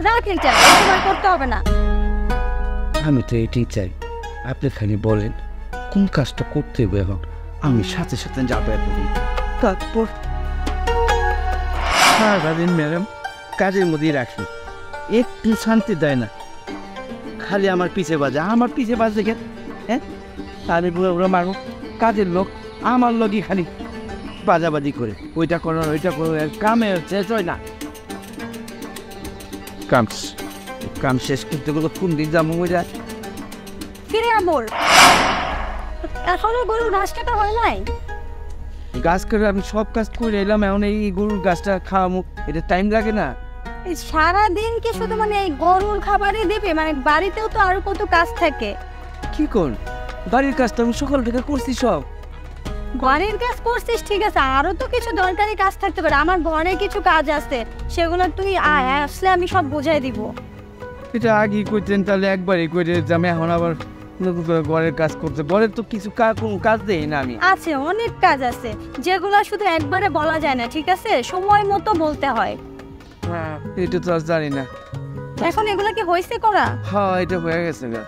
রাখেন চাই, তোমার করতে হবে না। আমি তো এটাই চাই, আপনি খালি বলেন কোন কাজটা করতে হবে, এখন আমি সাথে সাথে যাবো। তারপর সারাদিন ম্যাডাম কাজের মধ্যেই রাখি, একটু শান্তি দেয় না, খালি আমার পিছে বাজে কেন? হ্যাঁ, আমি ওরা মারো, কাজের লোক আমার লোকই খালি বাজাবাজি করে, ওইটা করো কামে শেষ হয় না। কাম শেষ করতে গেলে কোন দিন যাবো ওইটা ফিরে আমর এখনো গরুর ঘাস কাটা হয় নাই। গাছ করে আমি সব কাজ করে এলাম, এখন এই গরুর গাছটা খাওয়ামো, এটা টাইম লাগে না? এই সারাদিন কি শুধু মানে এই গরুর খাবারই দেবে? মানে বাড়িতেও তো আরো কত কাজ থাকে। কি কর, বাড়ির কাজ তো আমি সকাল থেকে করছি সব। ঘরের কাজ করছিস ঠিক আছে, আরো তো কিছু দরকারি কাজ থাকতে পারে। আমার ঘরে কিছু কাজ আছে, সেগুলো তুই আসলে আমি সব বুঝাই দিব। এটা আগে করতেন তাহলে একবারই করে যাবে, এখন আবার ঘরের কাজ করতে, ঘরের তো কিছু কোনো কাজ দেই না আমি। আছে, অনেক কাজ আছে যেগুলো শুধু একবারে বলা যায় না, ঠিক আছে? সময় মতো বলতে হয়। হ্যাঁ, এটা তো আর জানি না। এখন এগুলো কি হয়েছে করা? হ্যাঁ, এটা হয়ে গেছে গা।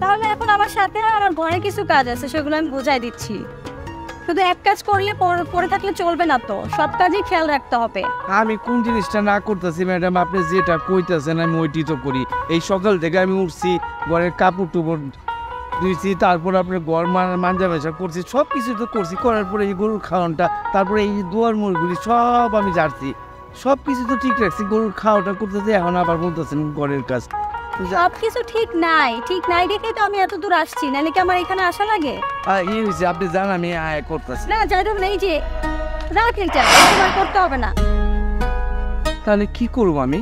তাহলে এখন আমার সাথে আমার ঘরে কিছু কাজ আছে, সেগুলো আমি বুঝাই দিচ্ছি। শুধু এক কাজ করলে পরে থাকলে চলবে না, তো সব কাজই খেয়াল রাখতে হবে। আমি কোন জিনিসটা না করতেছি ম্যাডাম, আপনি যেটা কইতেছেন আমি ওইটি তো করি। এই সকাল থেকে আমি উঠছি, ঘরের কাপড় টুপড় ধুইছি, তারপর আপনার ঘর মাঞ্জা মেশা করছি, সব কিছু তো করছি। করার পরে এই গরুর খাওয়ানটা, তারপরে এই দুয়ার মুড়গুলি সব আমি ঝাড়ছি, সব কিছু তো ঠিক রাখছি। গরুর খাওয়াটা করতেছি, এখন আবার বলতেছেন ঘরের কাজ। সব কিছু ঠিক নাই দেখে তো আমি এত দূর আসছি, নাহলে কি আমার এখানে আসা লাগে? এই হয়েছে, আপনি জান আমি করতেছি না, যাই হোক এই যে রাখেন চাই, তোমার করতে হবে না। তাহলে কি করবো আমি?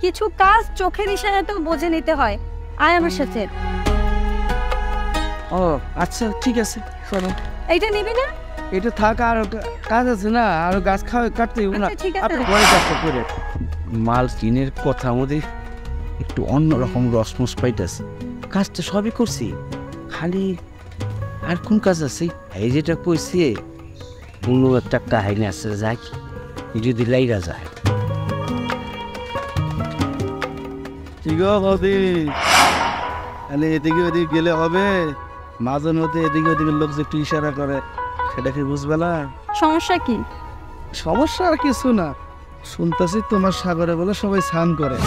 কিছু কাজ চোখের ইশারায় তো বুঝে নিতে হয়। আয় আমার সাথে। ও আচ্ছা, ঠিক আছে, চলো। এইটা নিবি না? এটা থাক, আর কাজ আছে না, আর গাছ কাটতে হবে না। আপনি ঘরে কাজটা করে মাল কিনের কথা মধ্যে একটু অন্যরকম রসমস পাইতেছে। কাজটা সবই করছি, খালি আর কোন কাজ আছে? এই যেটা কইছি, অন্য একটা কাহিনী আছে, যাই যদি লাইরা যায়। ঠিক আছে, তাহলে এদিকে ওদিকে গেলে হবে? মাঝে মধ্যে এদিকে ওদিকে লোক যে একটু ইশারা করে, সেটা কি বুঝবে না? সমস্যা কি? সমস্যা আর কিছু না, শুনতেছি তোমার সাগরে বলে সবাই স্নান করে,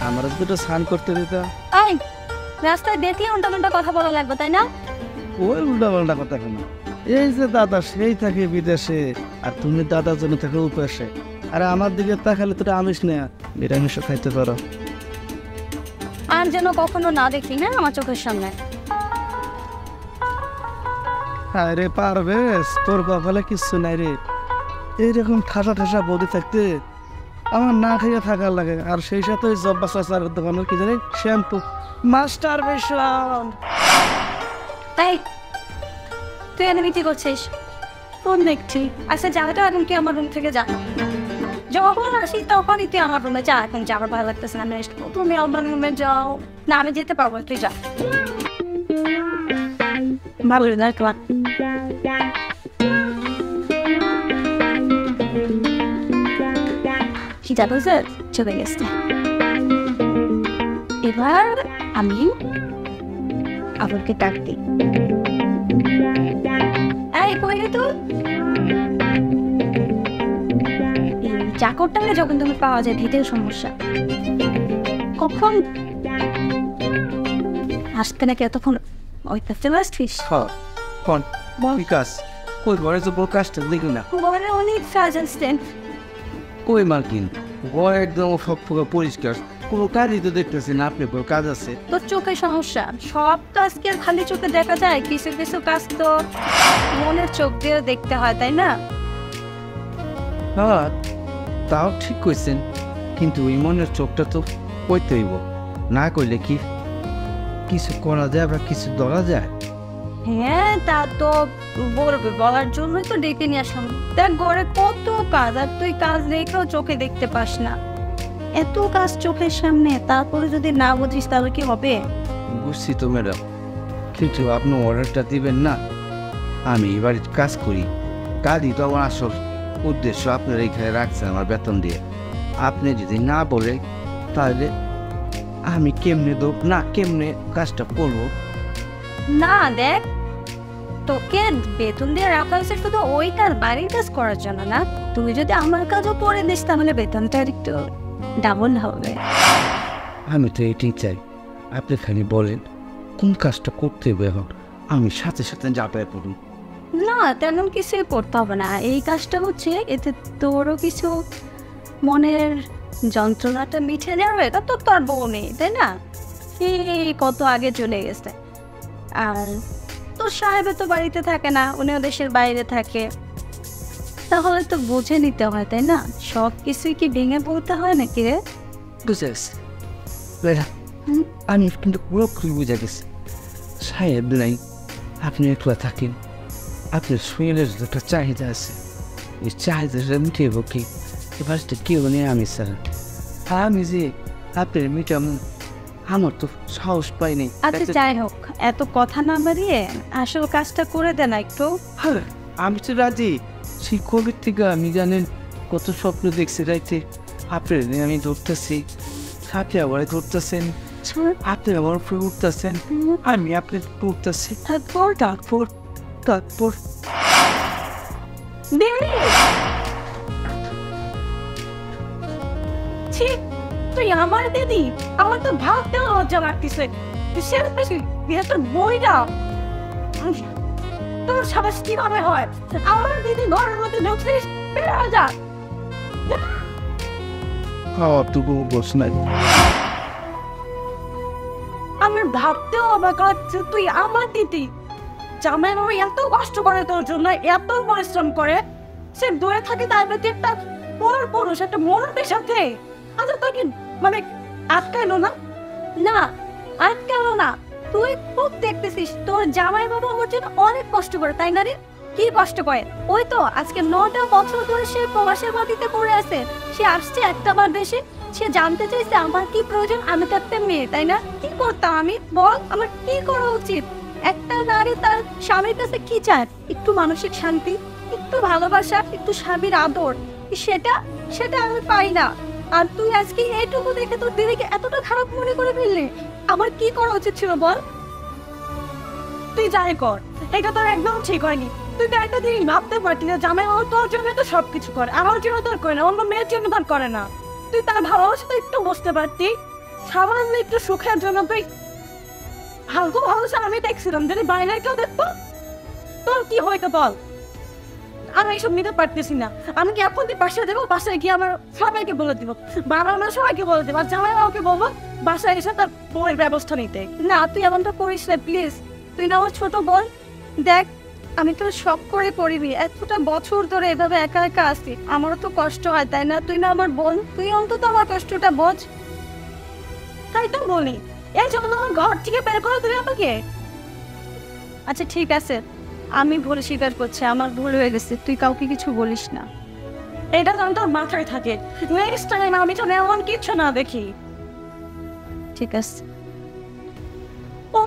আমার দুটো স্নান করতে দিতা। আই রাস্তায় দেখলে উল্টা কথা বলা লাগবে, তাই না? ওই উল্টা পাল্টা কথা কেন? এই যে দাদা সেই থাকে বিদেশে, আর তুমি দাদার জন্য থাকে উপাসে, আরে আমার দিকে তাকালে তোরা আমিষ না নিরামিষ খাইতে পারো। আর যেন কখনো না দেখি না আমার চোখের সামনে। আরে পারবে, তোর কপালে কিচ্ছু নাই রে। এইরকম ঠাসা ঠাসা বডি থাকতে আমার না খাইয়া থাকার লাগে। আর সেই সাথে ওই জব্বা চাচার দোকানের কি জানি শ্যাম্পু, মাস্টার বেশন। তাই তুই এখানে কি করছিস? ফোন দেখছি। আচ্ছা যাওয়াটা এখন তুই আমার রুম থেকে যা, যখন আসিস তখনই তুই আমার রুমে যা। এখন যাবার ভালো লাগতেছে না, তুমি আমার রুমে যাও না, আমি যেতে পারবো, তুই যা। ভালো না তোমার খিদা পেয়েছে, চলে গেছে। এবার আমি আবুলকে ডাক দিই। এই কই রে তুই? চাকরটাকে যখন তুমি পাওয়া যায় ভিতের সমস্যা, কখন আসতে নাকি এতক্ষণ ওই কাছে আসছিস? কোন কি কাজ? কই ঘরে তো বড় কাজটা দেখি না। ঘরে অনেক কাজ আসছেন। কই মালকিন, ঘর একদম পরিষ্কার, কোনো কাজই তো দেখতেছি না। আপনি কোনো কাজ আছে? তোর চোখের সমস্যা, সব কাজ কি আর খালি চোখে দেখা যায়? কিছু কিছু কাজ তো মনের চোখ দিয়ে দেখতে হয়, তাই না? হ্যাঁ, তাও ঠিক কইছেন, কিন্তু ওই মনের চোখটা তো কইতে হইব, না কইলে কি কিছু করা যায় বা কিছু ধরা যায়? হ্যাঁ, তা তো বলবে, বলার জন্যই তো ডেকে নিয়ে আসলাম। দেখ ঘরে কত কাজ, আর তুই কাজ দেখেও চোখে দেখতে পাস না। এত কাজ চোখের সামনে, তারপরে যদি না বুঝিস তাহলে কি হবে? বুঝছি তো ম্যাডাম, কিন্তু আপনি অর্ডারটা দিবেন না? আমি এবারে কাজ করি, কাজই তো আমার আসল উদ্দেশ্য। আপনার এইখানে রাখছেন আমার বেতন দিয়ে, আপনি যদি না বলে তাহলে আমি কেমনে কেমনে কাজটা করবো? না দেখ, তোকে বেতন দিয়ে রাখা হয়েছে শুধু ওই কাজ, বাড়ির কাজ করার জন্য না। তুই যদি আমার কাজও করে দিস তাহলে বেতনটা একটু ডাবল হবে। আমি তো এটাই চাই, আপনি খালি বলেন কোন কাজটা করতে হবে, এখন আমি সাথে সাথে যাবে করুন। না তেমন কিছুই করতে হবে না, এই কাজটা হচ্ছে এতে তোরও কিছু মনের যন্ত্রণাটা মিঠে যাবে। এটা তো তোর বউ নেই, তাই না? এই কত আগে চলে গেছে। আর তোর সাহেবে তো বাড়িতে থাকে না, উনিও দেশের বাইরে থাকে। তাহলে তো বুঝে নিতে হয়, তাই না? সব কিছুই কি ভেঙে পড়তে হয় নাকি রে? বুঝে গেছি, আমি কিন্তু পুরোপুরি বুঝে গেছি। সাহেব নাই, আপনি একলা থাকেন, আপনার শরীরের একটা চাহিদা আছে, এই চাহিদাটা মিটিয়ে কি এবার কেউ নেই আমি স্যার। আমি যে আপনার মিটাম, আমার তো সাহস পাইনি। আচ্ছা যাই হোক, এত কথা না বাড়িয়ে আসল কাজটা করে দেন একটু। হ্যাঁ আমি তো রাজি। সেই কবির থেকে আমি জানেন কত স্বপ্ন দেখছি রাইতে, আপনার আমি ধরতেছি, সাথে আবার ধরতেছেন, আপনি আমার উপরে উঠতেছেন, আমি আপনার উঠতেছি, তারপর তারপর তারপর তুই আমার দিদি, আমার তো ভাবতেও লজ্জা লাগতেছে। তোর বইটা, তোর সাবাস কিভাবে হয়? আমার দিদি ঘরের মধ্যে ঢুকছিস, বেড়া যা। তবু বস নাই। আমার ভাবতেও অবাক লাগছে, তুই আমার দিদি। জামাই বাবা এত কষ্ট করে তোর জন্য, এত পরিশ্রম করে, সে দূরে থাকে, তার প্রতি একটা পর পুরুষ, একটা মরণের সাথে। আচ্ছা তোর কি মানে আটকাইলো না? না আটকালো না। তুই খুব দেখতেছিস তোর জামাই বাবা আমার জন্য অনেক কষ্ট করে, তাই না রে? কি কষ্ট করে? ওই তো আজকে 9টা বছর ধরে সে প্রবাসের মাটিতে পড়ে আছে। সে আসছে একটা বার দেশে, সে জানতে চাইছে আমার কি প্রয়োজন। আমি তো একটা মেয়ে, তাই না? কি করতাম আমি, বল? আমার কি করা উচিত? একটা নারী তার স্বামীর কাছে কি চায়? একটু মানসিক শান্তি, একটু ভালোবাসা, একটু স্বামীর আদর। সেটা সেটা আমি পাই না। আর তুই আজকে এইটুকু দেখে তোর দিদিকে এতটা খারাপ মনে করে ফেললি। আমার কি করা উচিত ছিল বল? তুই যাই কর, এটা তোর একদম ঠিক হয়নি। তুই তো একটা দিন ভাবতে পারতি না জামাই বাবা তোর জন্য তো সবকিছু করে, আমার জন্য তোর করে না, অন্য মেয়ের জন্য তোর করে না। তুই তার ভালোবাসা তো একটু বুঝতে পারতি, সামান্য একটু সুখের জন্য তুই হালকা ভালোবাসা আমি দেখছিলাম। যদি বাইরের কেউ দেখতো তোর কি হয়তো বল? আমি এইসব নিতে পারতেছি না। আমি কি এখন বাসায় দেবো, বাসায় গিয়ে আমার সবাইকে বলে দিব, বাবা মা সবাইকে বলে দেবো, আর জামাই বাবাকে বলবো বাসায় এসে তার বউয়ের ব্যবস্থা নিতে। না তুই এমনটা করিস না প্লিজ। তুই না আমার ছোট বোন, দেখ আমি তো শখ করে পড়িবি, এতটা বছর ধরে এভাবে একা একা আসি, আমারও তো কষ্ট হয়, তাই না? তুই না আমার বোন, তুই অন্তত আমার কষ্টটা বোঝ। তাই তো বলি, এই জন্য আমার ঘর থেকে বের করে দিবি আমাকে। আচ্ছা ঠিক আছে, আমি ভুল স্বীকার করছি, আমার ভুল হয়ে গেছে, তুই কাউকে কিছু বলিস না। এটা যেন তোর মাথায় থাকে, নেক্সট টাইম আমি তো এমন কিছু না দেখি। ঠিক আছে। ও